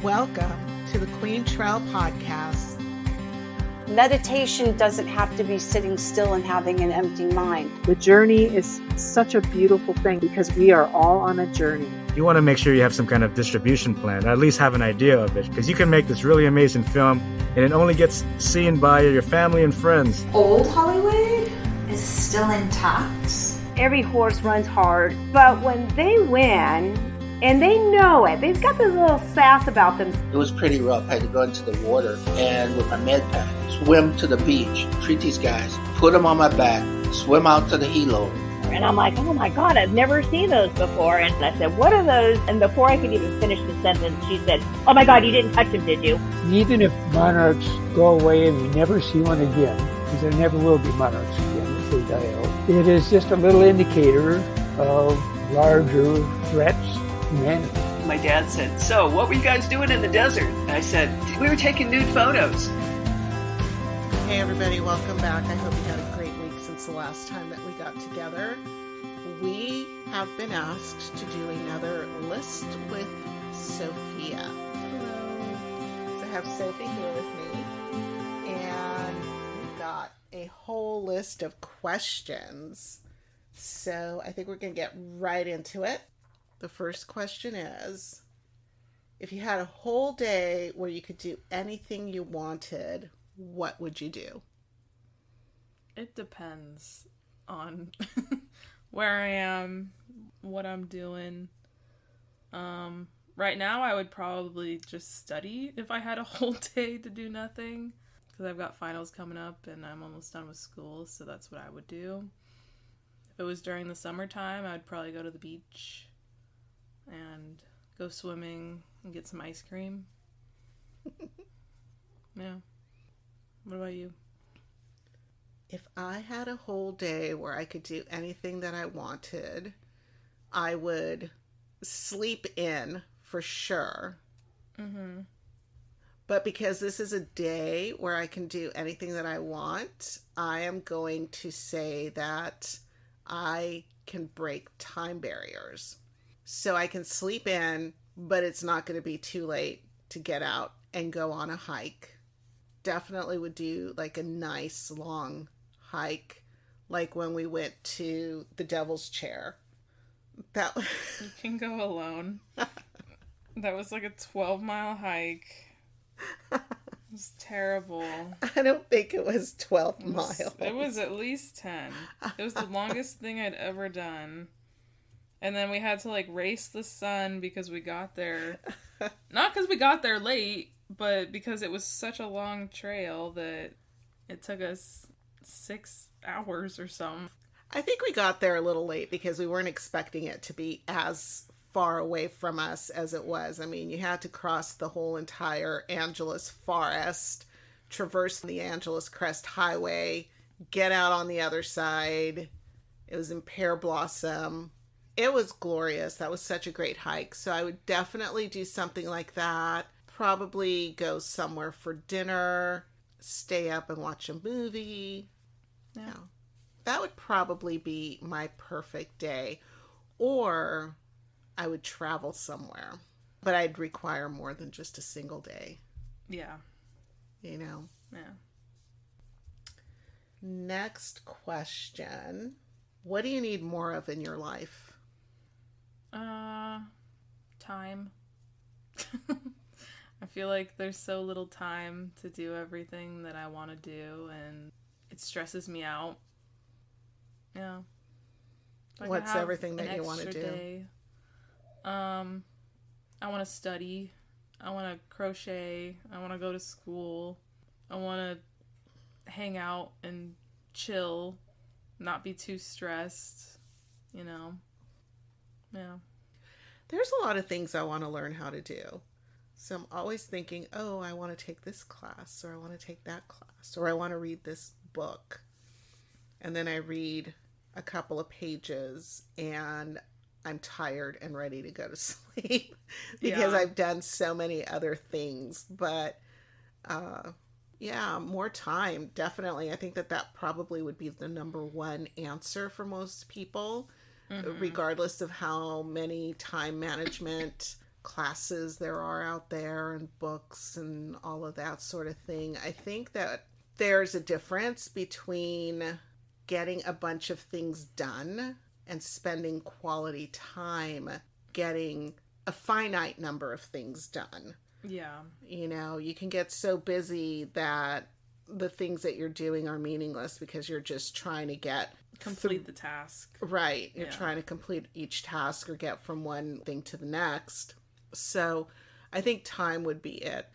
Welcome to the Queen Trail Podcast. Meditation doesn't have to be sitting still and having an empty mind. The journey is such a beautiful thing because we are all on a journey. You want to make sure you have some kind of distribution plan, or at least have an idea of it, because you can make this really amazing film and it only gets seen by your family and friends. Old Hollywood is still intact. Every horse runs hard, but when they win, and they know it, they've got this little sass about them. It was pretty rough. I had to go into the water and with my med pack, swim to the beach, treat these guys, put them on my back, swim out to the helo. And I'm like, oh my God, I've never seen those before. And I said, what are those? And before I could even finish the sentence, she said, oh my God, you didn't touch them, did you? Even if monarchs go away and we never see one again, because there never will be monarchs again if they die out, it is just a little indicator of larger threats to humanity. My dad said, so what were you guys doing in the desert? I said, we were taking nude photos. Hey everybody, welcome back. I hope you had a great week since the last time that we got together. We have been asked to do another list with Sophia. Hello. So I have Sophie here with me, and we've got a whole list of questions. So I think we're going to get right into it. The first question is, if you had a whole day where you could do anything you wanted, what would you do? It depends on where I am, what I'm doing. Right now I would probably just study if I had a whole day to do nothing, because I've got finals coming up and I'm almost done with school, so that's what I would do. If it was during the summertime, I would probably go to the beach and go swimming and get some ice cream. Yeah. What about you? If I had a whole day where I could do anything that I wanted, I would sleep in for sure. Mm-hmm. But because this is a day where I can do anything that I want, I am going to say that I can break time barriers. So I can sleep in, but it's not going to be too late to get out and go on a hike. Definitely would do like a nice long hike, like when we went to the Devil's Chair. That you can go alone. That was like a 12-mile hike. It was terrible. I don't think it was 12 miles. It was at least 10. It was the longest thing I'd ever done. And then we had to like race the sun because we got there. Not because we got there late, but because it was such a long trail that it took us 6 hours or something. I think we got there a little late because we weren't expecting it to be as far away from us as it was. I mean, you had to cross the whole entire Angeles Forest, traverse the Angeles Crest Highway, get out on the other side. It was in pear blossom. It was glorious. That was such a great hike. So I would definitely do something like that. Probably go somewhere for dinner, stay up and watch a movie. Yeah. That would probably be my perfect day. Or I would travel somewhere. But I'd require more than just a single day. Yeah. You know? Yeah. Next question. What do you need more of in your life? Time. I feel like there's so little time to do everything that I want to do, and it stresses me out. Yeah. Like what's everything that you want to do? Day. I want to study. I want to crochet. I want to go to school. I want to hang out and chill, not be too stressed, you know. Yeah. There's a lot of things I want to learn how to do. So I'm always thinking, oh, I want to take this class, or I want to take that class, or I want to read this book. And then I read a couple of pages and I'm tired and ready to go to sleep because I've done so many other things. But yeah, more time, definitely. I think that probably would be the number one answer for most people. Mm-hmm. Regardless of how many time management classes there are out there and books and all of that sort of thing. I think that there's a difference between getting a bunch of things done and spending quality time getting a finite number of things done. Yeah. You know, you can get so busy that the things that you're doing are meaningless because you're just trying to complete the task. Right. You're trying to complete each task or get from one thing to the next. So I think time would be it.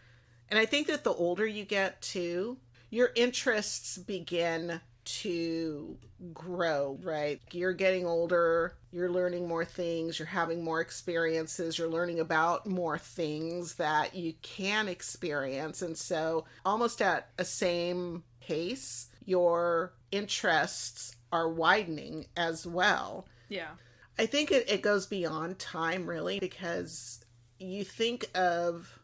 And I think that the older you get too, your interests begin to grow, right? You're getting older, you're learning more things, you're having more experiences, you're learning about more things that you can experience. And so almost at a same pace, your interests are widening as well. Yeah. I think it goes beyond time, really, because you think of,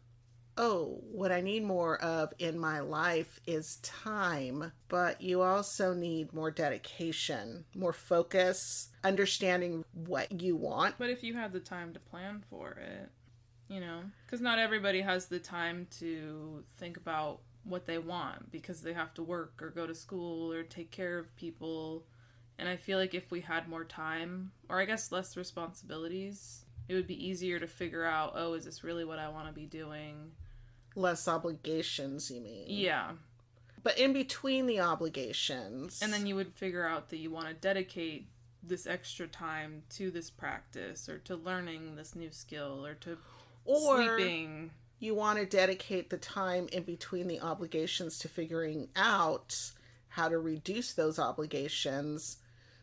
oh, what I need more of in my life is time, but you also need more dedication, more focus, understanding what you want. But if you had the time to plan for it, you know, because not everybody has the time to think about what they want because they have to work or go to school or take care of people. And I feel like if we had more time, or I guess less responsibilities, it would be easier to figure out, oh, is this really what I want to be doing? Less obligations, you mean? Yeah. But in between the obligations... And then you would figure out that you want to dedicate this extra time to this practice or to learning this new skill or to sleeping. You want to dedicate the time in between the obligations to figuring out how to reduce those obligations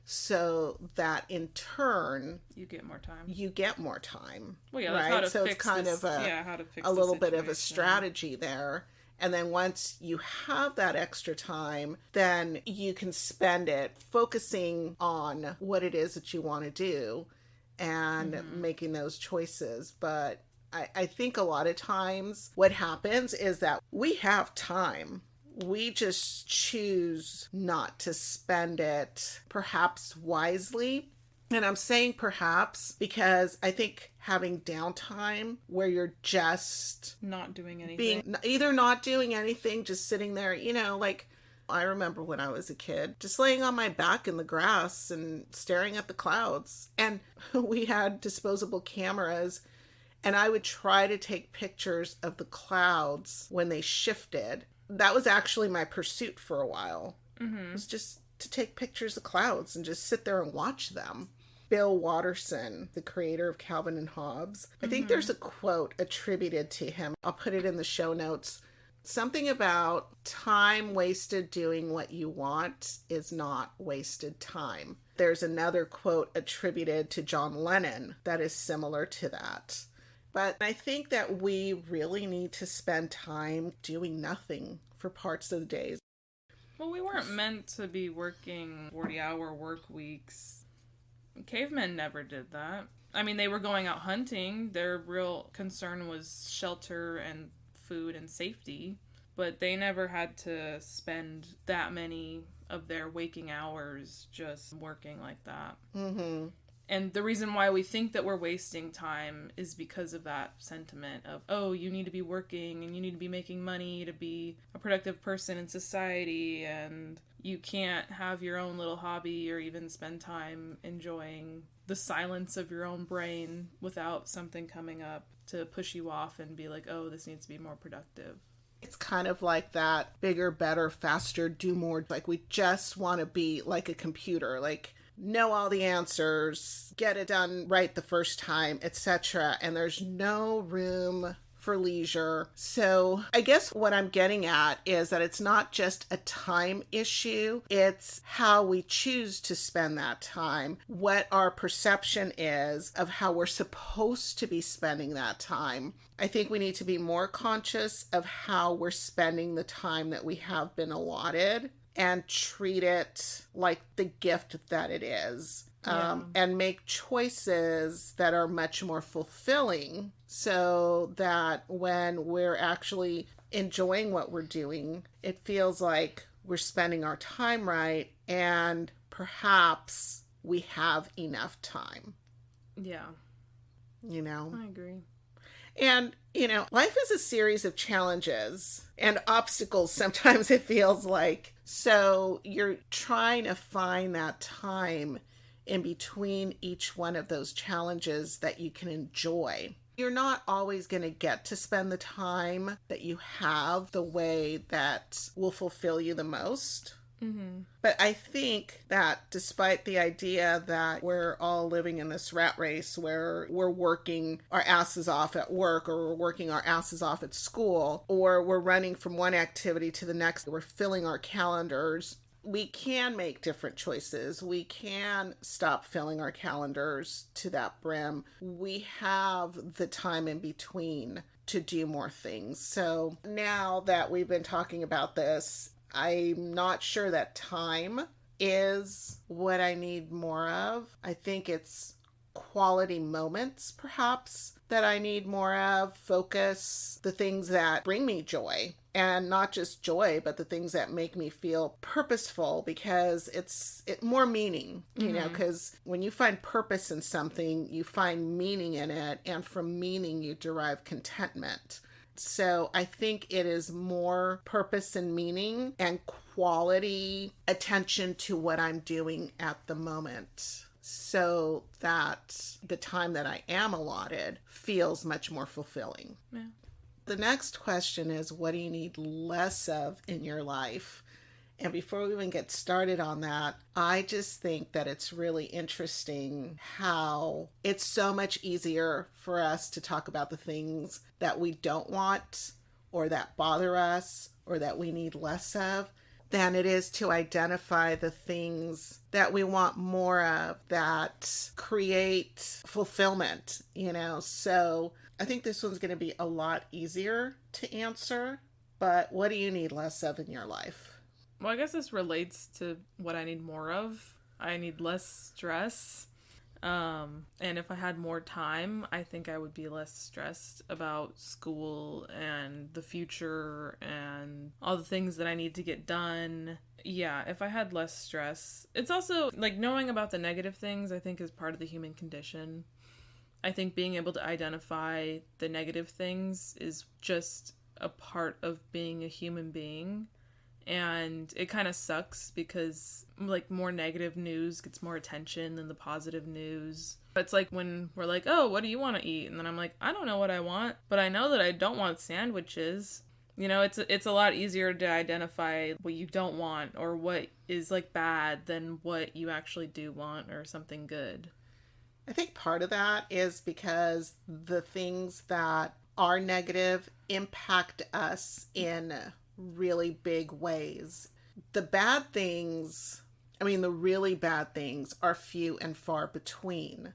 so that in turn you get more time. Well, yeah, right? How to so fix it's kind this, of how to fix a little situation. bit of a strategy there. And then once you have that extra time, then you can spend it focusing on what it is that you want to do and making those choices. But I think a lot of times what happens is that we have time. We just choose not to spend it perhaps wisely. And I'm saying perhaps because I think having downtime where you're just not doing anything, either not doing anything, just sitting there, you know, like I remember when I was a kid, just laying on my back in the grass and staring at the clouds. And we had disposable cameras and I would try to take pictures of the clouds when they shifted. That was actually my pursuit for a while. It was just to take pictures of clouds and just sit there and watch them. Bill Waterson, the creator of Calvin and Hobbes, I think there's a quote attributed to him. I'll put it in the show notes. Something about time wasted doing what you want is not wasted time. There's another quote attributed to John Lennon that is similar to that. But I think that we really need to spend time doing nothing for parts of the days. Well, we weren't meant to be working 40-hour work weeks. Cavemen never did that. I mean, they were going out hunting. Their real concern was shelter and food and safety. But they never had to spend that many of their waking hours just working like that. Mm-hmm. And the reason why we think that we're wasting time is because of that sentiment of, oh, you need to be working and you need to be making money to be a productive person in society, and you can't have your own little hobby or even spend time enjoying the silence of your own brain without something coming up to push you off and be like, oh, this needs to be more productive. It's kind of like that bigger, better, faster, do more. Like we just want to be like a computer, like know all the answers, get it done right the first time, etc. And there's no room for leisure. So I guess what I'm getting at is that it's not just a time issue, it's how we choose to spend that time, what our perception is of how we're supposed to be spending that time. I think we need to be more conscious of how we're spending the time that we have been allotted and treat it like the gift that it is. And make choices that are much more fulfilling so that when we're actually enjoying what we're doing, it feels like we're spending our time right and perhaps we have enough time. Yeah. You know? I agree. And, life is a series of challenges and obstacles, sometimes it feels like. So you're trying to find that time in between each one of those challenges that you can enjoy. You're not always going to get to spend the time that you have the way that will fulfill you the most. Mm-hmm. But I think that despite the idea that we're all living in this rat race where we're working our asses off at work, or we're working our asses off at school, or we're running from one activity to the next, we're filling our calendars, we can make different choices. We can stop filling our calendars to that brim. We have the time in between to do more things. So now that we've been talking about this, I'm not sure that time is what I need more of. I think it's quality moments, perhaps, that I need more of. Focus, the things that bring me joy. And not just joy, but the things that make me feel purposeful, because it's more meaning, because when you find purpose in something, you find meaning in it. And from meaning, you derive contentment. So I think it is more purpose and meaning and quality attention to what I'm doing at the moment, so that the time that I am allotted feels much more fulfilling. Yeah. The next question is, what do you need less of in your life? And before we even get started on that, I just think that it's really interesting how it's so much easier for us to talk about the things that we don't want, or that bother us, or that we need less of, than it is to identify the things that we want more of, that create fulfillment, So I think this one's going to be a lot easier to answer. But what do you need less of in your life? Well, I guess this relates to what I need more of. I need less stress. And if I had more time, I think I would be less stressed about school and the future and all the things that I need to get done. Yeah, if I had less stress. It's also, knowing about the negative things, I think, is part of the human condition. I think being able to identify the negative things is just a part of being a human being. And it kind of sucks because, more negative news gets more attention than the positive news. It's like when we're like, oh, what do you want to eat? And then I'm like, I don't know what I want, but I know that I don't want sandwiches. It's a lot easier to identify what you don't want, or what is, bad, than what you actually do want, or something good. I think part of that is because the things that are negative impact us in really big ways. The bad things, the really bad things are few and far between.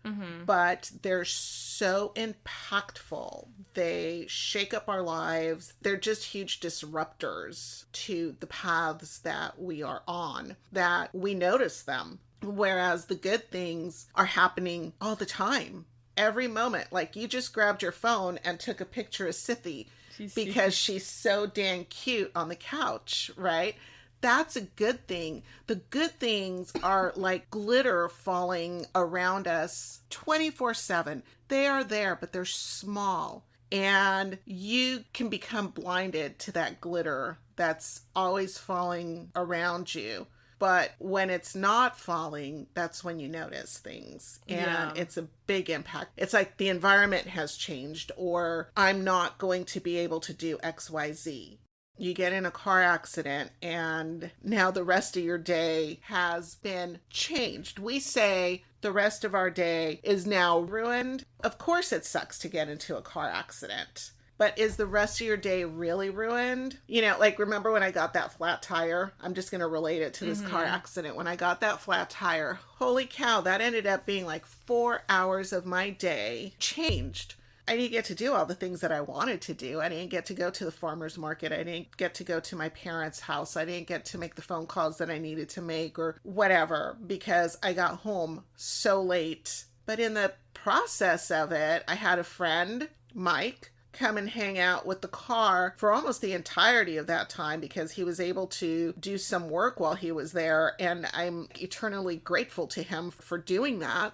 Mm-hmm. But they're so impactful. They shake up our lives. They're just huge disruptors to the paths that we are on, that we notice them. Whereas the good things are happening all the time, every moment. You just grabbed your phone and took a picture of Sithy because she's so dang cute on the couch, right? That's a good thing. The good things are like glitter falling around us 24/7. They are there, but they're small. And you can become blinded to that glitter that's always falling around you. But when it's not falling, that's when you notice things. And It's a big impact. It's like the environment has changed, or I'm not going to be able to do XYZ. You get in a car accident and now the rest of your day has been changed. We say the rest of our day is now ruined. Of course it sucks to get into a car accident. But is the rest of your day really ruined? Remember when I got that flat tire? I'm just going to relate it to this car accident. When I got that flat tire, holy cow, that ended up being 4 hours of my day changed. I didn't get to do all the things that I wanted to do. I didn't get to go to the farmer's market. I didn't get to go to my parents' house. I didn't get to make the phone calls that I needed to make or whatever, because I got home so late. But in the process of it, I had a friend, Mike, come and hang out with the car for almost the entirety of that time, because he was able to do some work while he was there. And I'm eternally grateful to him for doing that,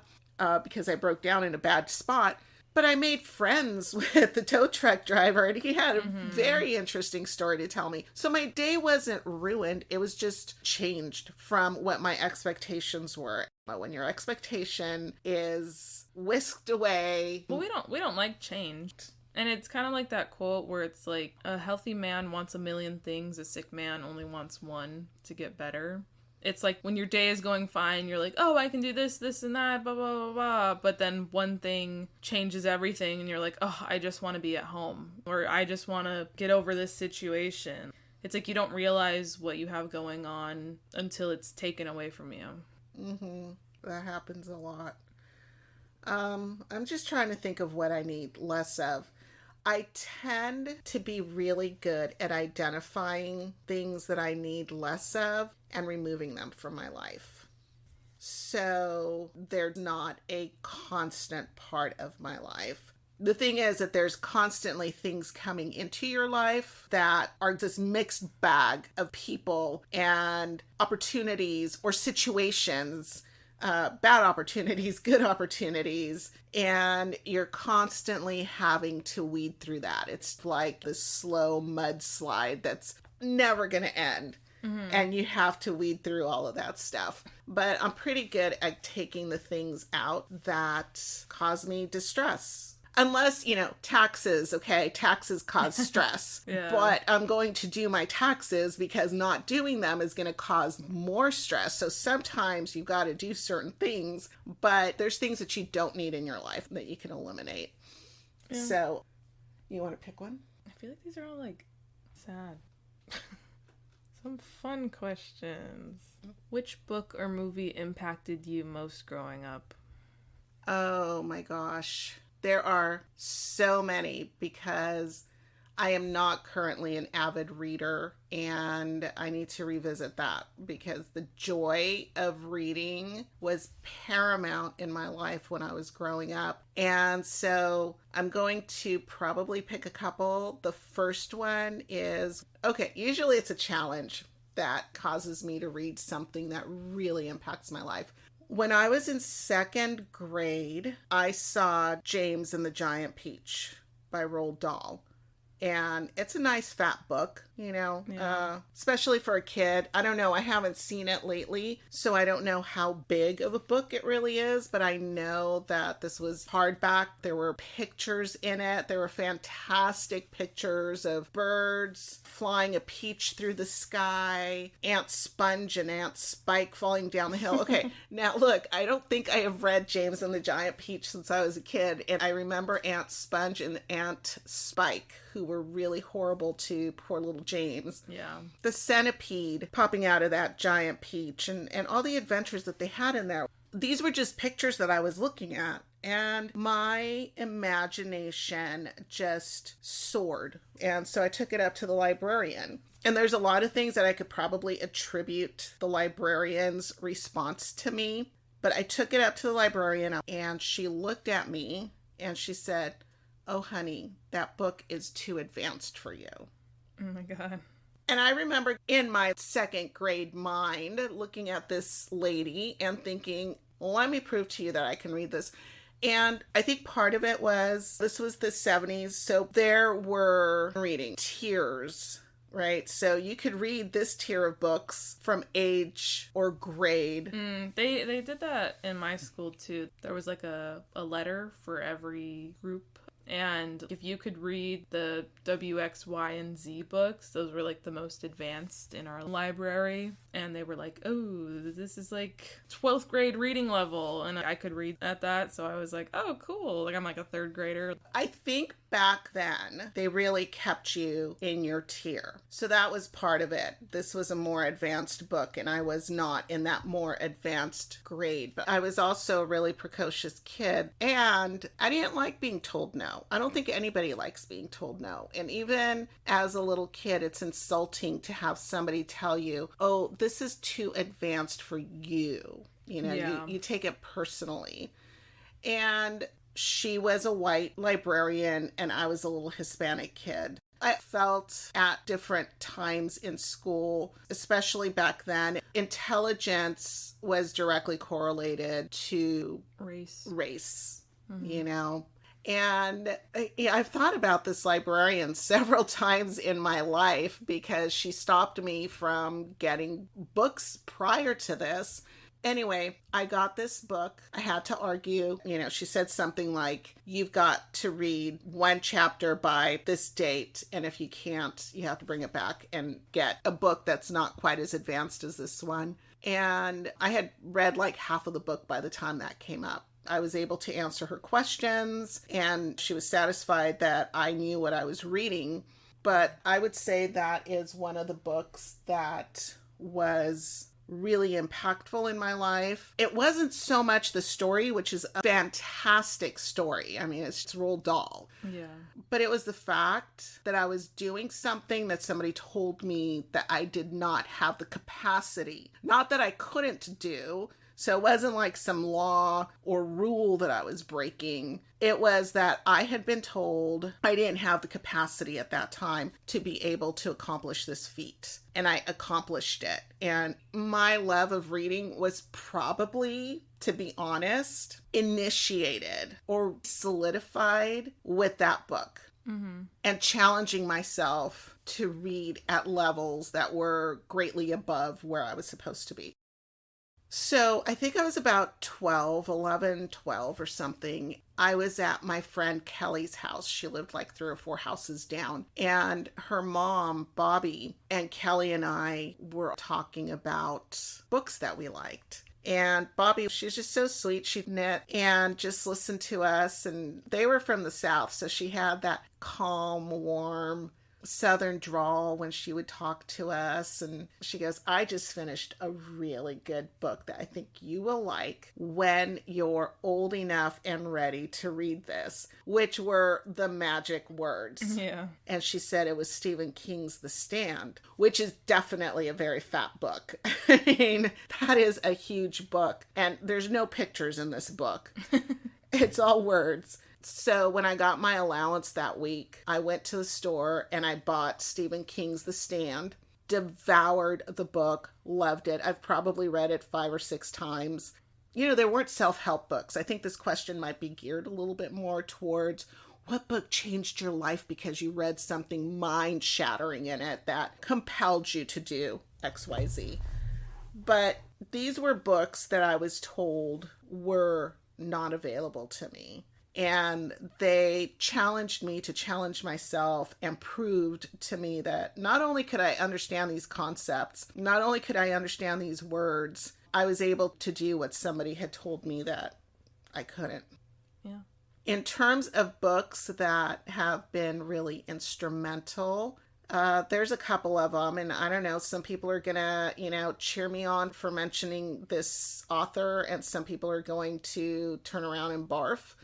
because I broke down in a bad spot. But I made friends with the tow truck driver, and he had a very interesting story to tell me. So my day wasn't ruined. It was just changed from what my expectations were. But when your expectation is whisked away... Well, we don't like change. And it's kind of like that quote where it's like, a healthy man wants a million things, a sick man only wants one to get better. It's like when your day is going fine, you're like, oh, I can do this, this, and that, blah, blah, blah, blah. But then one thing changes everything, and you're like, oh, I just want to be at home. Or I just want to get over this situation. It's like you don't realize what you have going on until it's taken away from you. That happens a lot. I'm just trying to think of what I need less of. I tend to be really good at identifying things that I need less of and removing them from my life. So they're not a constant part of my life. The thing is that there's constantly things coming into your life that are this mixed bag of people and opportunities or situations, bad opportunities, good opportunities, and you're constantly having to weed through that. It's like the slow mudslide that's never going to end. And you have to weed through all of that stuff. But I'm pretty good at taking the things out that cause me distress. Unless, taxes, okay? Taxes cause stress. But I'm going to do my taxes because not doing them is going to cause more stress. So sometimes you've got to do certain things, but there's things that you don't need in your life that you can eliminate. Yeah. So, you want to pick one? I feel like these are all, sad. Some fun questions. Which book or movie impacted you most growing up? Oh my gosh. There are so many because I am not currently an avid reader, and I need to revisit that because the joy of reading was paramount in my life when I was growing up. And so I'm going to probably pick a couple. The first one is, usually it's a challenge that causes me to read something that really impacts my life. When I was in second grade, I saw James and the Giant Peach by Roald Dahl. And it's a nice fat book, especially for a kid. I don't know. I haven't seen it lately, so I don't know how big of a book it really is, but I know that this was hardback. There were pictures in it. There were fantastic pictures of birds flying a peach through the sky, Aunt Sponge and Aunt Spike falling down the hill. Okay, now look, I don't think I have read James and the Giant Peach since I was a kid, and I remember Aunt Sponge and Aunt Spike, who were really horrible to poor little James. Yeah. The centipede popping out of that giant peach and all the adventures that they had in there. These were just pictures that I was looking at, and my imagination just soared. And so I took it up to the librarian. And there's a lot of things that I could probably attribute the librarian's response to me. But I took it up to the librarian, and she looked at me and she said, "Oh, honey, that book is too advanced for you." Oh my God. And I remember in my second grade mind looking at this lady and thinking, let me prove to you that I can read this. And I think part of it was, this was the 70s, so there were reading tiers, right? So you could read this tier of books from age or grade. They did that in my school too. There was like a letter for every group. And if you could read the W, X, Y, and Z books, those were like the most advanced in our library. And they were like, oh, this is like 12th grade reading level. And I could read at that. So I was like, oh, cool. Like I'm like a third grader. I think back then they really kept you in your tier. So that was part of it. This was a more advanced book, and I was not in that more advanced grade. But I was also a really precocious kid, and I didn't like being told no. I don't think anybody likes being told no. And even as a little kid, it's insulting to have somebody tell you, oh, this is too advanced for you. You take it personally. And she was a white librarian, and I was a little Hispanic kid. I felt at different times in school, especially back then, intelligence was directly correlated to race. Mm-hmm. And I've thought about this librarian several times in my life because she stopped me from getting books prior to this. Anyway, I got this book. I had to argue. She said something like, you've got to read one chapter by this date, and if you can't, you have to bring it back and get a book that's not quite as advanced as this one. And I had read like half of the book by the time that came up. I was able to answer her questions, and she was satisfied that I knew what I was reading. But I would say that is one of the books that was really impactful in my life. It wasn't so much the story, which is a fantastic story. I mean, it's Roald Dahl. Yeah. But it was the fact that I was doing something that somebody told me that I did not have the capacity. Not that I couldn't do. So it wasn't like some law or rule that I was breaking. It was that I had been told I didn't have the capacity at that time to be able to accomplish this feat. And I accomplished it. And my love of reading was probably, to be honest, initiated or solidified with that book. Mm-hmm. And challenging myself to read at levels that were greatly above where I was supposed to be. So I think I was about 12 or something. I was at my friend Kelly's house. She lived like 3 or 4 houses down. And her mom, Bobby, and Kelly and I were talking about books that we liked. And Bobby, she's just so sweet. She knit and just listened to us. And they were from the South, so she had that calm, warm Southern drawl when she would talk to us. And she goes, I just finished a really good book that I think you will like when you're old enough and ready to read this, which were the magic words. Yeah. And she said it was Stephen King's The Stand, which is definitely a very fat book. I mean, that is a huge book. And there's no pictures in this book. It's all words. So when I got my allowance that week, I went to the store and I bought Stephen King's The Stand, devoured the book, loved it. I've probably read it 5 or 6 times. There weren't self-help books. I think this question might be geared a little bit more towards what book changed your life because you read something mind-shattering in it that compelled you to do XYZ. But these were books that I was told were not available to me. And they challenged me to challenge myself and proved to me that not only could I understand these concepts, not only could I understand these words, I was able to do what somebody had told me that I couldn't. Yeah. In terms of books that have been really instrumental, there's a couple of them, and I don't know, some people are gonna, cheer me on for mentioning this author, and some people are going to turn around and barf.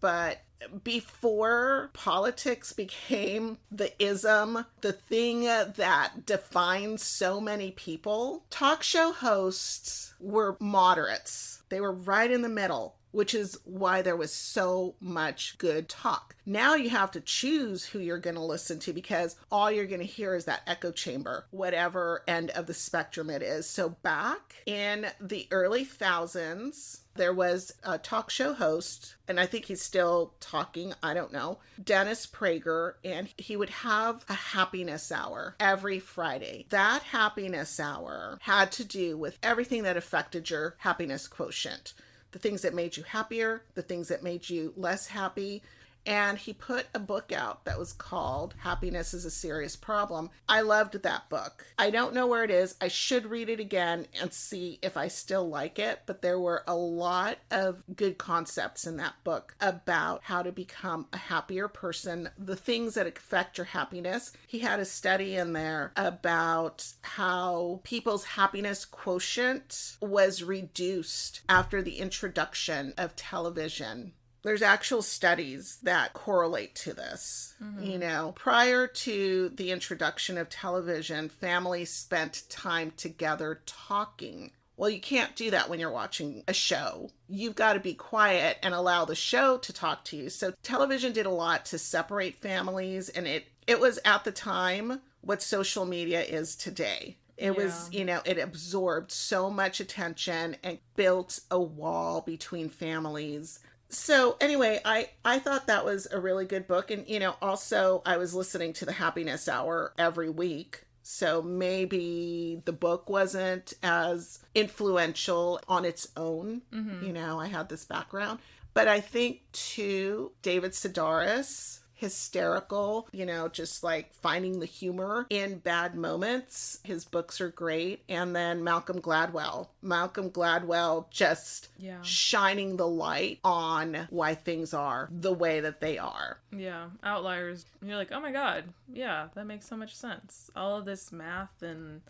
But before politics became the ism, the thing that defines so many people, talk show hosts were moderates. They were right in the middle, which is why there was so much good talk. Now you have to choose who you're going to listen to because all you're going to hear is that echo chamber, whatever end of the spectrum it is. So back in the early thousands, there was a talk show host, and I think he's still talking, I don't know, Dennis Prager, and he would have a happiness hour every Friday. That happiness hour had to do with everything that affected your happiness quotient. The things that made you happier, the things that made you less happy. And he put a book out that was called Happiness is a Serious Problem. I loved that book. I don't know where it is. I should read it again and see if I still like it. But there were a lot of good concepts in that book about how to become a happier person, the things that affect your happiness. He had a study in there about how people's happiness quotient was reduced after the introduction of television. There's actual studies that correlate to this. Mm-hmm. Prior to the introduction of television, families spent time together talking. Well, you can't do that when you're watching a show. You've got to be quiet and allow the show to talk to you. So television did a lot to separate families, and it was at the time what social media is today. It was, it absorbed so much attention and built a wall between families So anyway, I thought that was a really good book. And, also I was listening to the Happiness Hour every week. So maybe the book wasn't as influential on its own. I had this background. But I think, too, David Sedaris, hysterical, just like finding the humor in bad moments. His books are great. And then Malcolm Gladwell just shining the light on why things are the way that they are. Yeah, Outliers. You're like, oh my God, yeah, that makes so much sense. All of this math and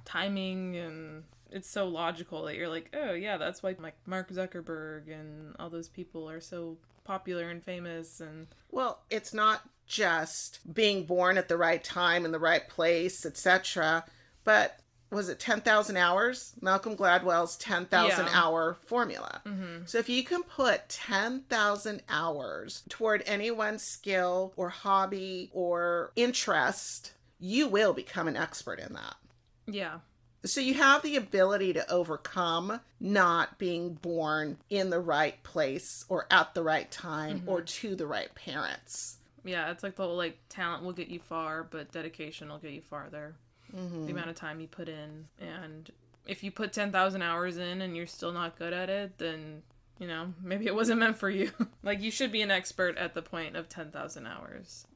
timing, and it's so logical that you're like, oh yeah, that's why like Mark Zuckerberg and all those people are so popular and famous. And well, it's not just being born at the right time in the right place, etc., but was it 10,000 hours? Malcolm Gladwell's 10,000 hour formula. So if you can put 10,000 hours toward any one skill or hobby or interest, you will become an expert in that. Yeah. So you have the ability to overcome not being born in the right place or at the right time or to the right parents. Yeah, it's like the whole, like, talent will get you far, but dedication will get you farther. The amount of time you put in. And if you put 10,000 hours in and you're still not good at it, then, maybe it wasn't meant for you. Like, you should be an expert at the point of 10,000 hours.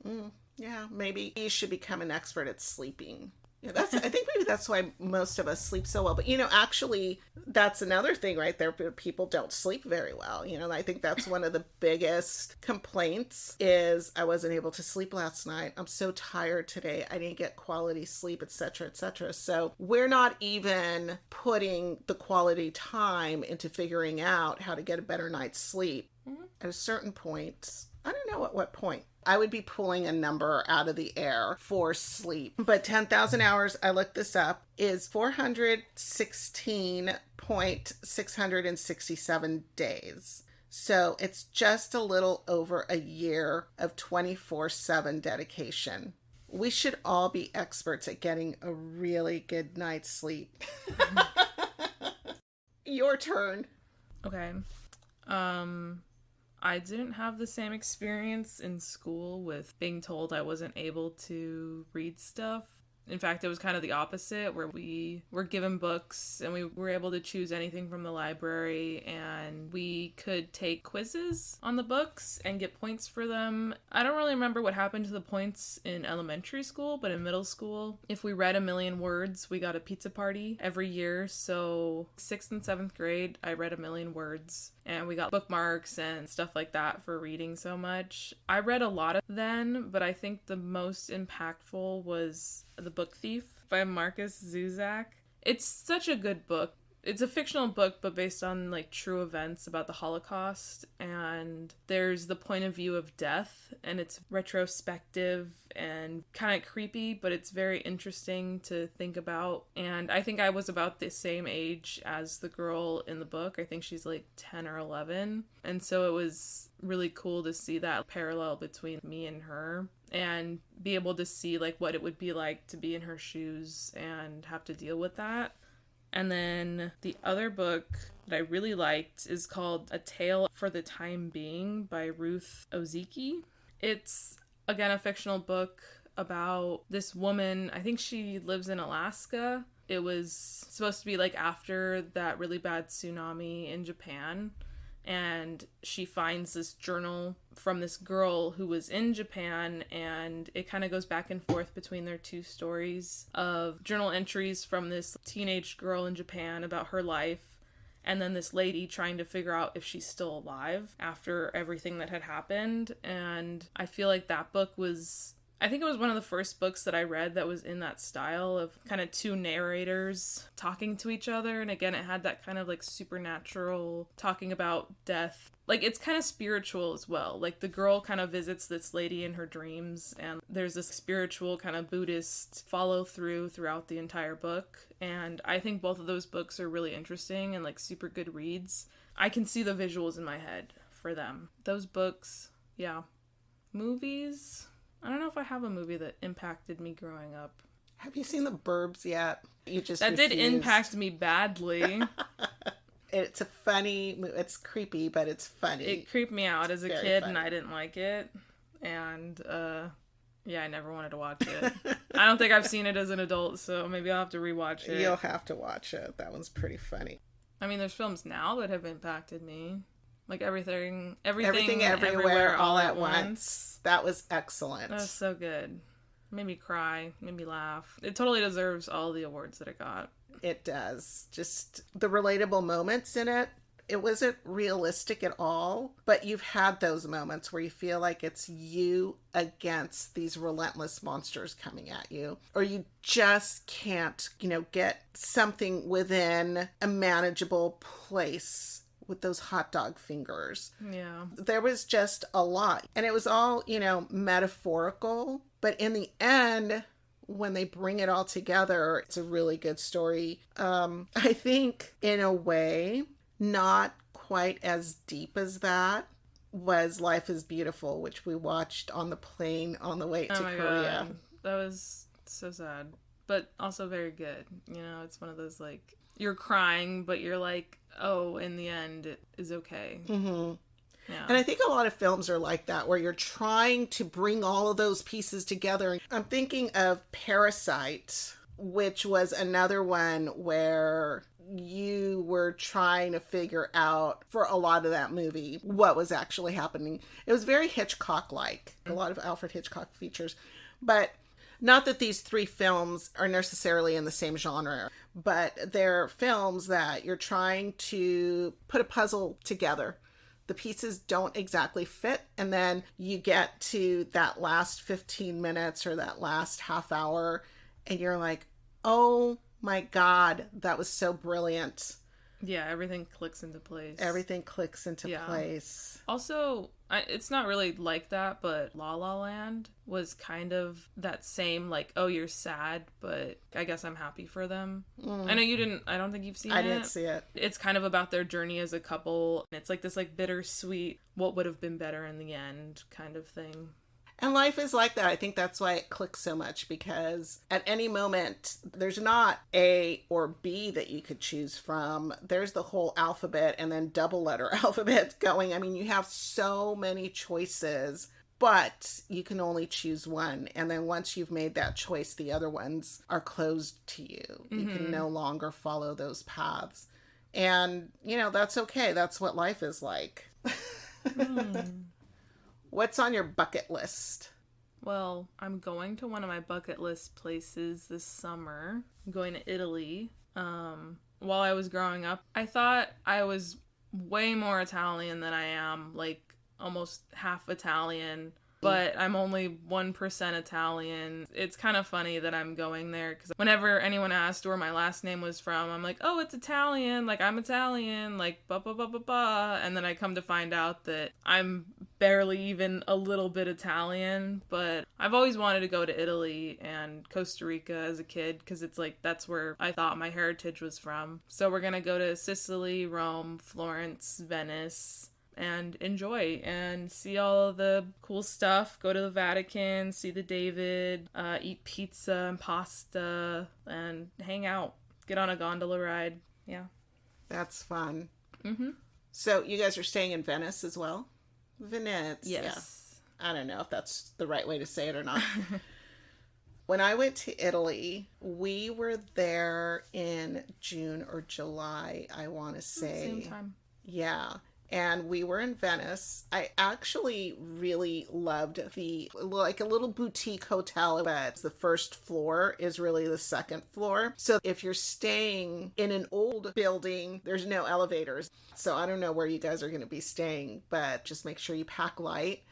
Yeah, maybe you should become an expert at sleeping. Yeah, I think maybe that's why most of us sleep so well. But, actually, that's another thing right there. People don't sleep very well. I think that's one of the biggest complaints is I wasn't able to sleep last night. I'm so tired today. I didn't get quality sleep, etc., etc. So we're not even putting the quality time into figuring out how to get a better night's sleep. At a certain point, I don't know at what point, I would be pulling a number out of the air for sleep. But 10,000 hours, I looked this up, is 416.667 days. So it's just a little over a year of 24/7 dedication. We should all be experts at getting a really good night's sleep. Your turn. Okay. I didn't have the same experience in school with being told I wasn't able to read stuff. In fact, it was kind of the opposite, where we were given books and we were able to choose anything from the library, and we could take quizzes on the books and get points for them. I don't really remember what happened to the points in elementary school, but in middle school, if we read 1,000,000 words, we got a pizza party every year. So 6th and 7th grade, I read 1,000,000 words. And we got bookmarks and stuff like that for reading so much. I read a lot of then, but I think the most impactful was The Book Thief by Marcus Zuzak. It's such a good book. It's a fictional book, but based on like true events about the Holocaust. And there's the point of view of death, and it's retrospective and kind of creepy, but it's very interesting to think about. And I think I was about the same age as the girl in the book. I think she's like 10 or 11. And so it was really cool to see that parallel between me and her, and be able to see like what it would be like to be in her shoes and have to deal with that. And then the other book that I really liked is called A Tale for the Time Being by Ruth Ozeki. It's, again, a fictional book about this woman. I think she lives in Alaska. It was supposed to be like after that really bad tsunami in Japan. And she finds this journal from this girl who was in Japan, and it kind of goes back and forth between their two stories of journal entries from this teenage girl in Japan about her life, and then this lady trying to figure out if she's still alive after everything that had happened. And I feel like that book was, I think it was one of the first books that I read that was in that style of kind of two narrators talking to each other. And again, it had that kind of like supernatural talking about death. Like, it's kind of spiritual as well. Like, the girl kind of visits this lady in her dreams, and there's this spiritual kind of Buddhist follow through throughout the entire book. And I think both of those books are really interesting and like super good reads. I can see the visuals in my head for them. Those books, yeah. Movies, I don't know if I have a movie that impacted me growing up. Have you seen The Burbs yet? That did impact me badly. It's a funny, it's creepy, but it's funny. It creeped me out as a Very kid, funny. and I didn't like it. And, yeah, I never wanted to watch it. I don't think I've seen it as an adult, so maybe I'll have to rewatch it. You'll have to watch it. That one's pretty funny. I mean, there's films now that have impacted me. Like Everything, Everywhere, All at Once. That was excellent. That was so good. Made me cry, made me laugh. It totally deserves all the awards that it got. It does. Just the relatable moments in it. It wasn't realistic at all, but you've had those moments where you feel like it's you against these relentless monsters coming at you, or you just can't, get something within a manageable place with those hot dog fingers. Yeah. There was just a lot, and it was all, metaphorical, but in the end, when they bring it all together, it's a really good story. I think in a way, not quite as deep as that was Life is Beautiful, which we watched on the plane on the way to Korea. God. That was so sad, but also very good. It's one of those, like, you're crying, but you're like, oh, in the end, it is okay. Mm-hmm. Yeah. And I think a lot of films are like that, where you're trying to bring all of those pieces together. I'm thinking of Parasite, which was another one where you were trying to figure out for a lot of that movie what was actually happening. It was very Hitchcock-like, a lot of Alfred Hitchcock features. But not that these three films are necessarily in the same genre, but they're films that you're trying to put a puzzle together. The pieces don't exactly fit, and then you get to that last 15 minutes or that last half hour, and you're like, oh my God, that was so brilliant. Yeah, everything clicks into place. Everything clicks into place. Also, it's not really like that, but La La Land was kind of that same, like, oh, you're sad, but I guess I'm happy for them. I know you didn't, I don't think you've seen it. I didn't see it. It's kind of about their journey as a couple. It's like this, like, bittersweet, what would have been better in the end kind of thing. And life is like that. I think that's why it clicks so much, because at any moment, there's not A or B that you could choose from. There's the whole alphabet and then double letter alphabet going. I mean, you have so many choices, but you can only choose one. And then once you've made that choice, the other ones are closed to you. Mm-hmm. You can no longer follow those paths. And, that's okay. That's what life is like. What's on your bucket list? Well, I'm going to one of my bucket list places this summer. I'm going to Italy. While I was growing up, I thought I was way more Italian than I am, like almost half Italian, but I'm only 1% Italian. It's kind of funny that I'm going there, because whenever anyone asked where my last name was from, I'm like, oh, it's Italian, like I'm Italian, like ba ba ba ba ba, and then I come to find out that I'm barely even a little bit Italian. But I've always wanted to go to Italy and Costa Rica as a kid, because it's like that's where I thought my heritage was from. So we're gonna go to Sicily, Rome, Florence, Venice, and enjoy and see all of the cool stuff. Go to the Vatican, see the David, eat pizza and pasta, and hang out. Get on a gondola ride. Yeah. That's fun. Mm-hmm. So you guys are staying in Venice as well? Venice. Yes. Yeah. I don't know if that's the right way to say it or not. When I went to Italy, we were there in June or July, I want to say. Same time. Yeah. And we were in Venice. I actually really loved like a little boutique hotel, but the first floor is really the second floor. So if you're staying in an old building, there's no elevators. So I don't know where you guys are going to be staying, but just make sure you pack light.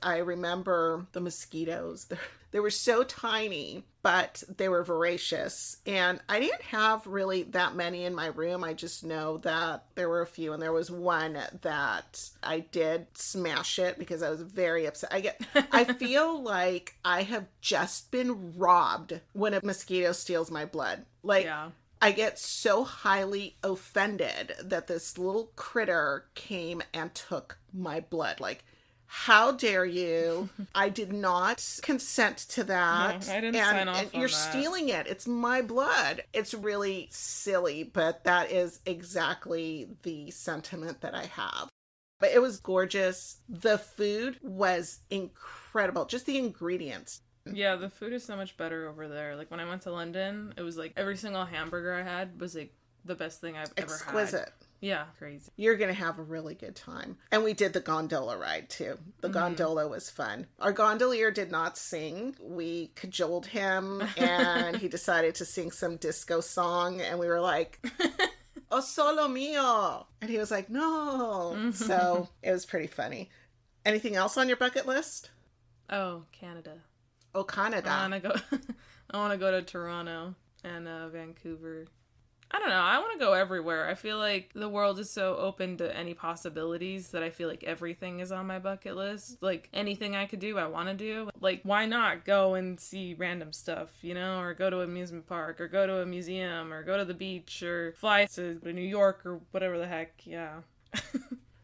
I remember the mosquitoes. They were so tiny, but they were voracious. And I didn't have really that many in my room. I just know that there were a few. And there was one that I did smash it because I was very upset. I feel like I have just been robbed when a mosquito steals my blood. Like, yeah. I get so highly offended that this little critter came and took my blood. Like, How dare you? I did not consent to that. No, I didn't sign off on you're that. stealing it. It's my blood. It's really silly, but that is exactly the sentiment that I have. But it was gorgeous. The food was incredible. Just the ingredients. Yeah, the food is so much better over there. Like when I went to London, it was like every single hamburger I had was like the best thing I've ever had. Exquisite. Yeah, crazy. You're going to have a really good time. And we did the gondola ride too. The gondola was fun. Our gondolier did not sing. We cajoled him and he decided to sing some disco song. And we were like, "Oh, solo mio." And he was like, "No." So it was pretty funny. Anything else on your bucket list? Oh, Canada. Oh, Canada. I want to go to Toronto and Vancouver. I don't know. I want to go everywhere. I feel like the world is so open to any possibilities that I feel like everything is on my bucket list. Like anything I could do, I want to do. Like why not go and see random stuff, you know, or go to an amusement park or go to a museum or go to the beach or fly to New York or whatever the heck. Yeah.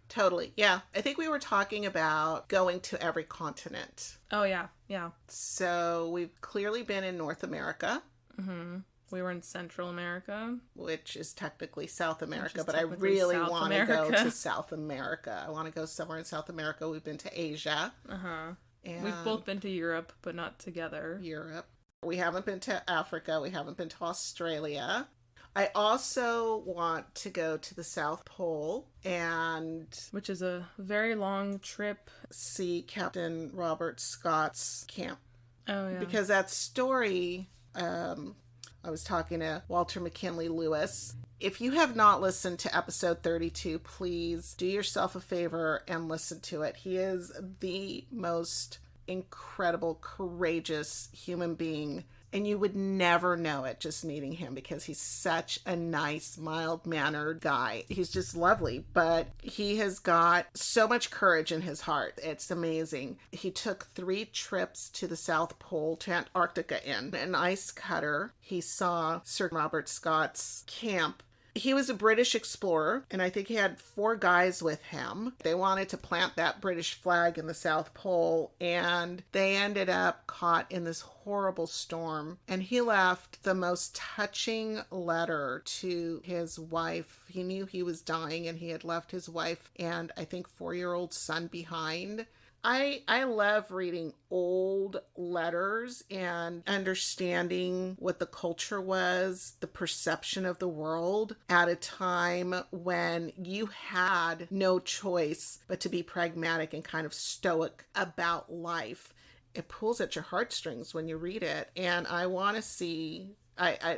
Totally. Yeah. I think we were talking about going to every continent. Oh, yeah. Yeah. So we've clearly been in North America. Mm-hmm. We were in Central America. Which is technically South America, but I really want to go to South America. I want to go somewhere in South America. We've been to Asia. Uh-huh. And we've both been to Europe, but not together. Europe. We haven't been to Africa. We haven't been to Australia. I also want to go to the South Pole and... which is a very long trip. See Captain Robert Scott's camp. Oh, yeah. Because that story... I was talking to Walter McKinley Lewis. If you have not listened to episode 32, please do yourself a favor and listen to it. He is the most incredible, courageous human being. And you would never know it just meeting him because he's such a nice, mild-mannered guy. He's just lovely, but he has got so much courage in his heart. It's amazing. He took 3 trips to the South Pole, to Antarctica in an ice cutter. He saw Sir Robert Scott's camp. He was a British explorer, and I think he had 4 guys with him. They wanted to plant that British flag in the South Pole, and they ended up caught in this horrible storm. And he left the most touching letter to his wife. He knew he was dying, and he had left his wife and I think 4-year-old son behind. I love reading old letters and understanding what the culture was, the perception of the world at a time when you had no choice but to be pragmatic and kind of stoic about life. It pulls at your heartstrings when you read it, and I want to see...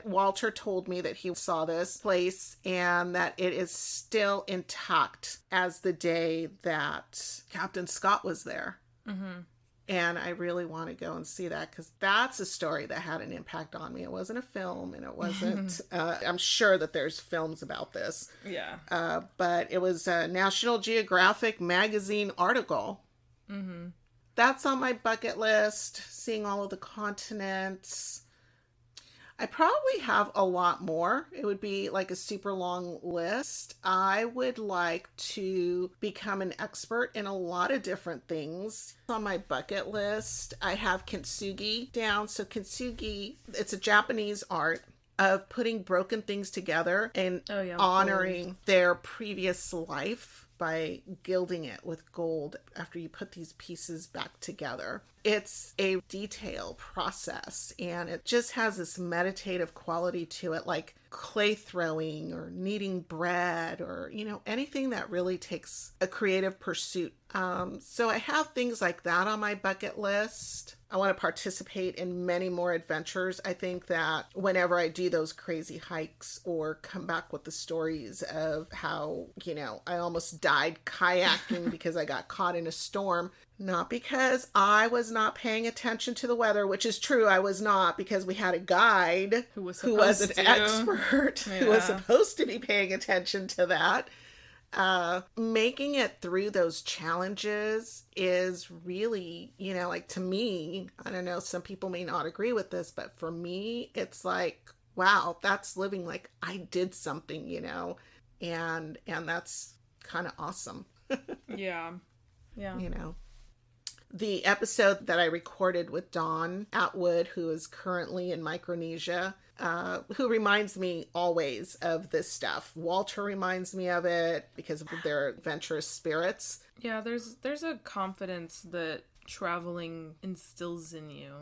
Walter told me that he saw this place and that it is still intact as the day that Captain Scott was there. Mm-hmm. And I really want to go and see that because that's a story that had an impact on me. It wasn't a film and it wasn't, I'm sure that there's films about this. Yeah. But it was a National Geographic magazine article. Mm-hmm. That's on my bucket list, seeing all of the continents. I probably have a lot more. It would be like a super long list. I would like to become an expert in a lot of different things. On my bucket list, I have kintsugi down. So kintsugi, it's a Japanese art of putting broken things together and honoring their previous life by gilding it with gold after you put these pieces back together. It's a detailed process and it just has this meditative quality to it, like clay throwing or kneading bread or, you know, anything that really takes a creative pursuit. So I have things like that on my bucket list. I want to participate in many more adventures. I think that whenever I do those crazy hikes or come back with the stories of how, you know, I almost died kayaking because I got caught in a storm, not because I was not paying attention to the weather, which is true, I was not, because we had a guide who was an expert who was supposed to be paying attention to that. Making it through those challenges is really, you know, like to me, I don't know, some people may not agree with this, but for me, it's like, wow, that's living like I did something, you know, and that's kind of awesome. Yeah. You know, The episode that I recorded with Dawn Atwood, who is currently in Micronesia, who reminds me always of this stuff. Walter reminds me of it because of their adventurous spirits. Yeah, there's a confidence that traveling instills in you.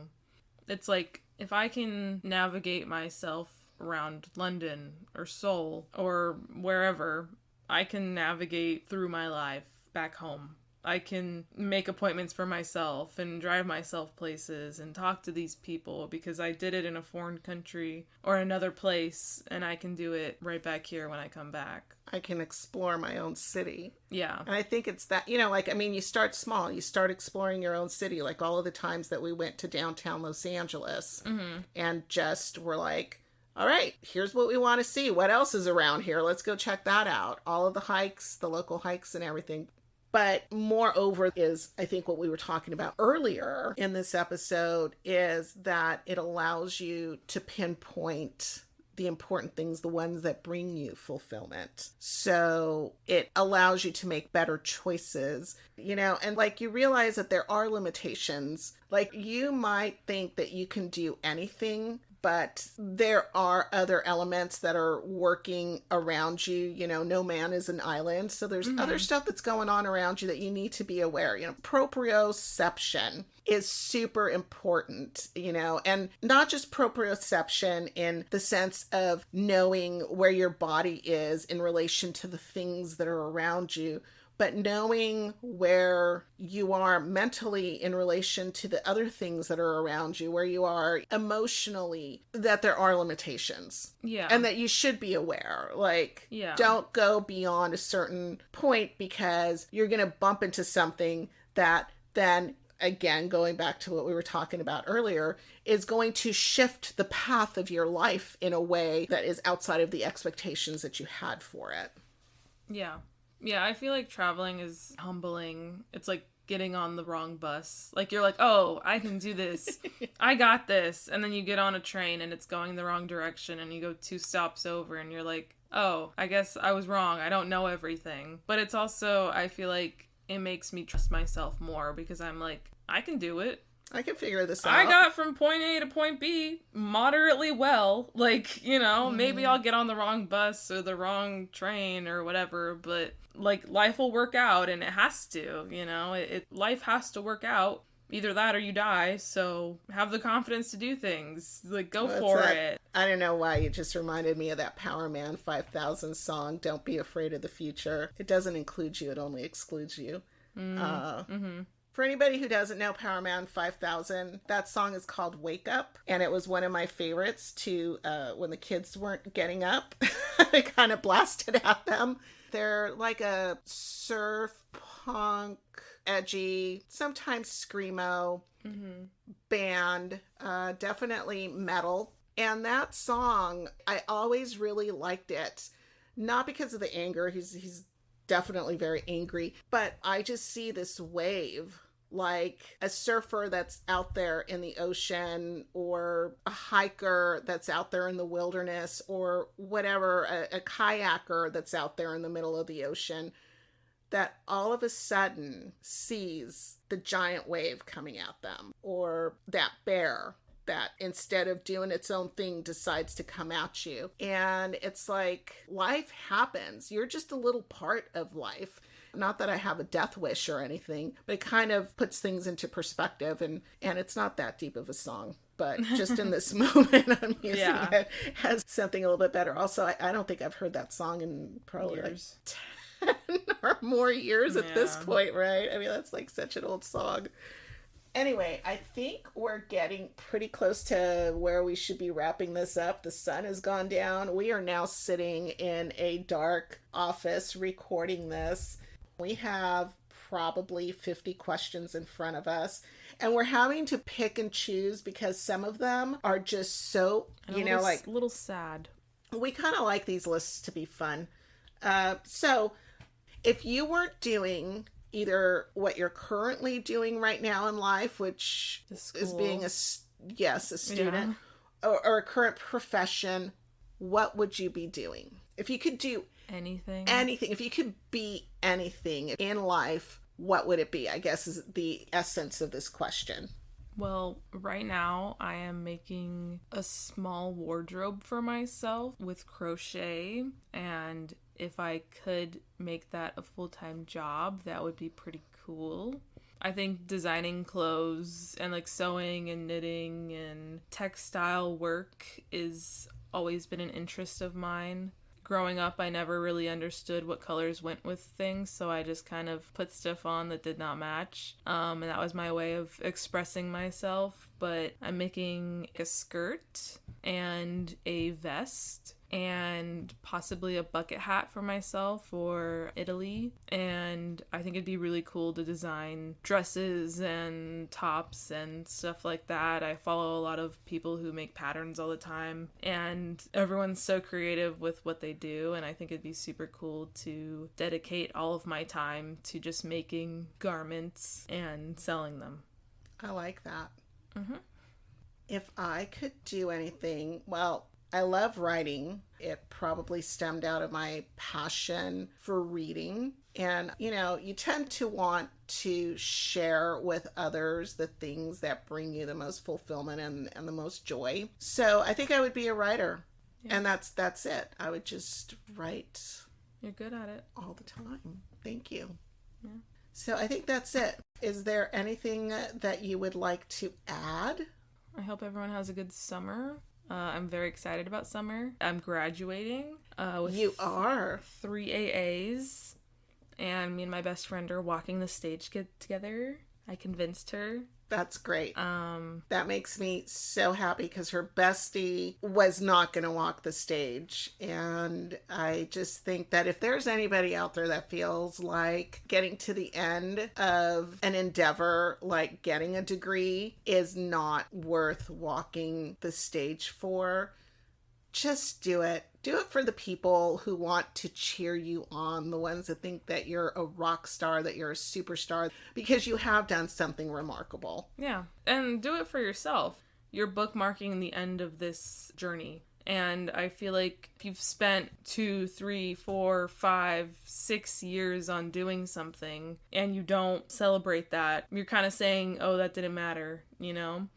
It's like, if I can navigate myself around London or Seoul or wherever, I can navigate through my life back home. I can make appointments for myself and drive myself places and talk to these people because I did it in a foreign country or another place, and I can do it right back here when I come back. I can explore my own city. Yeah. And I think it's that, you start small. You start exploring your own city, like all of the times that we went to downtown Los Angeles and just were like, all right, here's what we want to see. What else is around here? Let's go check that out. All of the hikes, the local hikes and everything. But moreover is, I think what we were talking about earlier in this episode is that it allows you to pinpoint the important things, the ones that bring you fulfillment. So it allows you to make better choices, and like you realize that there are limitations. Like you might think that you can do anything, but there are other elements that are working around you. No man is an island. So there's other stuff that's going on around you that you need to be aware. Proprioception is super important, and not just proprioception in the sense of knowing where your body is in relation to the things that are around you, but knowing where you are mentally in relation to the other things that are around you, where you are emotionally, that there are limitations. Yeah. And that you should be aware. Like, don't go beyond a certain point because you're going to bump into something that then, again, going back to what we were talking about earlier, is going to shift the path of your life in a way that is outside of the expectations that you had for it. Yeah. Yeah, I feel like traveling is humbling. It's like getting on the wrong bus. Like, you're like, oh, I can do this. I got this. And then you get on a train and it's going the wrong direction and you go 2 stops over and you're like, oh, I guess I was wrong. I don't know everything. But it's also, I feel like it makes me trust myself more because I'm like, I can do it. I can figure this out. I got from point A to point B moderately well. Like, maybe I'll get on the wrong bus or the wrong train or whatever, but like life will work out, and it has to, life has to work out. Either that or you die, so have the confidence to do things. Like, go for it. I don't know why you just reminded me of that Power Man 5000 song, Don't Be Afraid of the Future. It doesn't include you, it only excludes you. For anybody who doesn't know Power Man 5000, that song is called Wake Up, and it was one of my favorites to, when the kids weren't getting up, I kind of blasted at them. They're like a surf, punk, edgy, sometimes screamo band, definitely metal. And that song, I always really liked it. Not because of the anger, he's definitely very angry, but I just see this wave, like a surfer that's out there in the ocean, or a hiker that's out there in the wilderness, or whatever, a kayaker that's out there in the middle of the ocean, that all of a sudden sees the giant wave coming at them, or that bear that instead of doing its own thing decides to come at you. And it's like, life happens. You're just a little part of life. Not that I have a death wish or anything, but it kind of puts things into perspective, and it's not that deep of a song. But just in this moment, I'm using it as something a little bit better. Also, I don't think I've heard that song in probably years. Like 10 or more years at this point, right? I mean, that's like such an old song. Anyway, I think we're getting pretty close to where we should be wrapping this up. The sun has gone down. We are now sitting in a dark office recording this. We have probably 50 questions in front of us, and we're having to pick and choose because some of them are just so, like a little sad. We kind of like these lists to be fun. So if you weren't doing either what you're currently doing right now in life, which is being a student, or a current profession, what would you be doing? If you could do anything, if you could be anything in life, what would it be? I guess is the essence of this question. Well, right now I am making a small wardrobe for myself with crochet, and if I could make that a full-time job, that would be pretty cool. I think designing clothes and like sewing and knitting and textile work is always been an interest of mine. Growing up, I never really understood what colors went with things, so I just kind of put stuff on that did not match. And that was my way of expressing myself. But I'm making a skirt and a vest and possibly a bucket hat for myself for Italy. And I think it'd be really cool to design dresses and tops and stuff like that. I follow a lot of people who make patterns all the time, and everyone's so creative with what they do, and I think it'd be super cool to dedicate all of my time to just making garments and selling them. I like that. Mm-hmm. If I could do anything, well, I love writing. It probably stemmed out of my passion for reading. And, you know, you tend to want to share with others the things that bring you the most fulfillment and the most joy. So I think I would be a writer. Yeah. And that's it. I would just write. You're good at it. All the time. Thank you. Yeah. So I think that's it. Is there anything that you would like to add? I hope everyone has a good summer. I'm very excited about summer. I'm graduating. With you are? 3 AAs. And me and my best friend are walking the stage together. I convinced her. That's great. That makes me so happy because her bestie was not going to walk the stage. And I just think that if there's anybody out there that feels like getting to the end of an endeavor, like getting a degree, is not worth walking the stage for, just do it. Do it for the people who want to cheer you on, the ones that think that you're a rock star, that you're a superstar, because you have done something remarkable. Yeah, and do it for yourself. You're bookmarking the end of this journey. And I feel like if you've spent 2, 3, 4, 5, 6 years on doing something and you don't celebrate that, you're kind of saying, oh, that didn't matter, you know?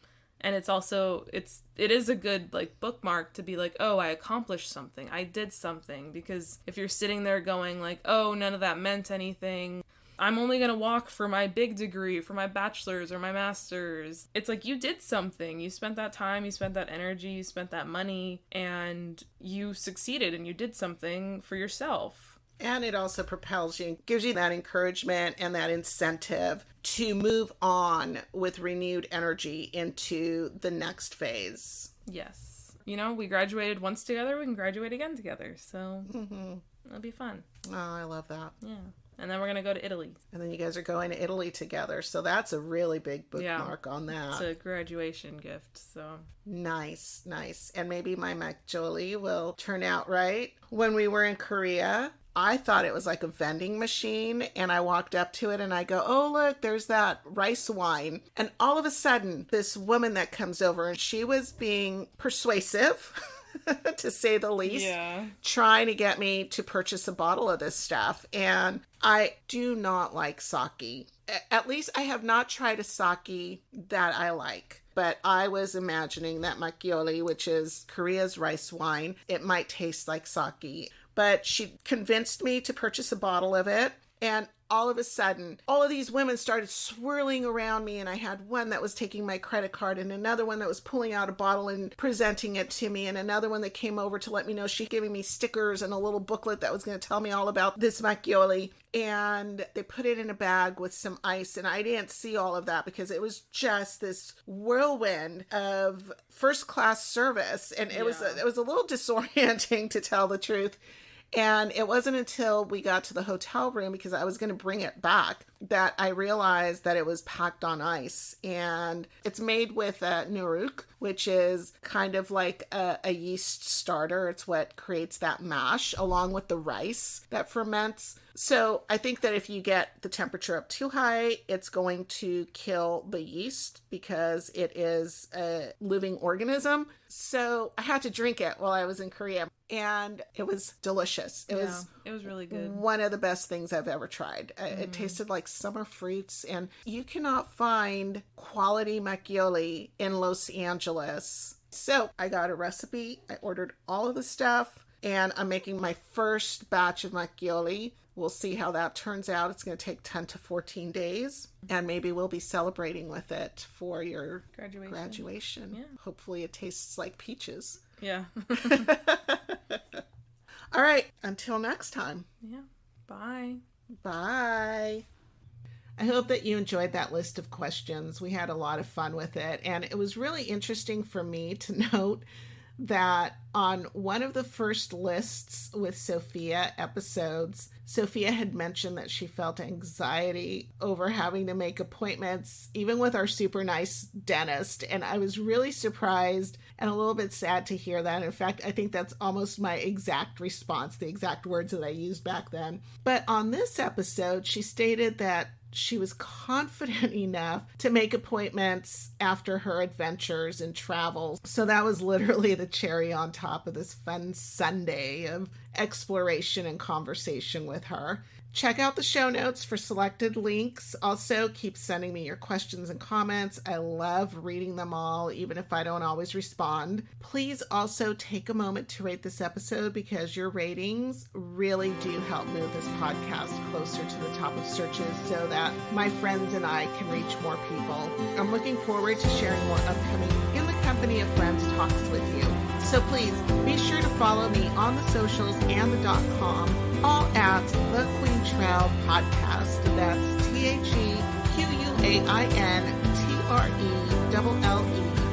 And it's also, it is a good, like, bookmark to be like, oh, I accomplished something. I did something. Because if you're sitting there going like, oh, none of that meant anything. I'm only going to walk for my big degree, for my bachelor's or my master's. It's like you did something. You spent that time, you spent that energy, you spent that money, and you succeeded and you did something for yourself. And it also propels you, gives you that encouragement and that incentive to move on with renewed energy into the next phase. Yes. You know, we graduated once together, we can graduate again together. So it'll be fun. Oh, I love that. Yeah. And then we're going to go to Italy. And then you guys are going to Italy together. So that's a really big bookmark on that. It's a graduation gift. So nice, nice. And maybe my Macjoli will turn out right. When we were in Korea, I thought it was like a vending machine, and I walked up to it and I go, oh, look, there's that rice wine. And all of a sudden, this woman that comes over, and she was being persuasive, to say the least, trying to get me to purchase a bottle of this stuff. And I do not like sake. At least I have not tried a sake that I like. But I was imagining that Macchioli, which is Korea's rice wine, it might taste like sake. But she convinced me to purchase a bottle of it. And all of a sudden, all of these women started swirling around me. And I had one that was taking my credit card, and another one that was pulling out a bottle and presenting it to me. And another one that came over to let me know she's giving me stickers and a little booklet that was going to tell me all about this Macchioli. And they put it in a bag with some ice. And I didn't see all of that because it was just this whirlwind of first class service. And it was a little disorienting, to tell the truth. And it wasn't until we got to the hotel room, because I was going to bring it back, that I realized that it was packed on ice. And it's made with nuruk, which is kind of like a yeast starter. It's what creates that mash, along with the rice that ferments. So I think that if you get the temperature up too high, it's going to kill the yeast because it is a living organism. So I had to drink it while I was in Korea, and it was delicious. It was really good. One of the best things I've ever tried. It tasted like summer fruits, and you cannot find quality macchioli in Los Angeles. So I got a recipe. I ordered all of the stuff, and I'm making my first batch of macchioli. We'll see how that turns out. It's going to take 10 to 14 days, and maybe we'll be celebrating with it for your graduation. Yeah. Hopefully it tastes like peaches. Yeah. All right. Until next time. Yeah. Bye. Bye. I hope that you enjoyed that list of questions. We had a lot of fun with it, and it was really interesting for me to note that on one of the first lists with Sophia episodes, Sophia had mentioned that she felt anxiety over having to make appointments, even with our super nice dentist. And I was really surprised and a little bit sad to hear that. In fact, I think that's almost my exact response, the exact words that I used back then. But on this episode, she stated that she was confident enough to make appointments after her adventures and travels. So that was literally the cherry on top of this fun Sunday of exploration and conversation with her. Check out the show notes for selected links. Also, keep sending me your questions and comments. I love reading them all, even if I don't always respond. Please also take a moment to rate this episode because your ratings really do help move this podcast closer to the top of searches so that my friends and I can reach more people. I'm looking forward to sharing more upcoming In the Company of Friends talks with you. So please be sure to follow me on the socials and the .com, all at The Queen Trell Podcast. That's TheQuainTrelle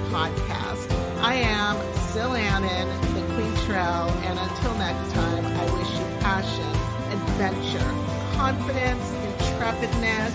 Podcast. I am Sil Annan, The Queen Trell, and until next time, I wish you passion, adventure, confidence, intrepidness,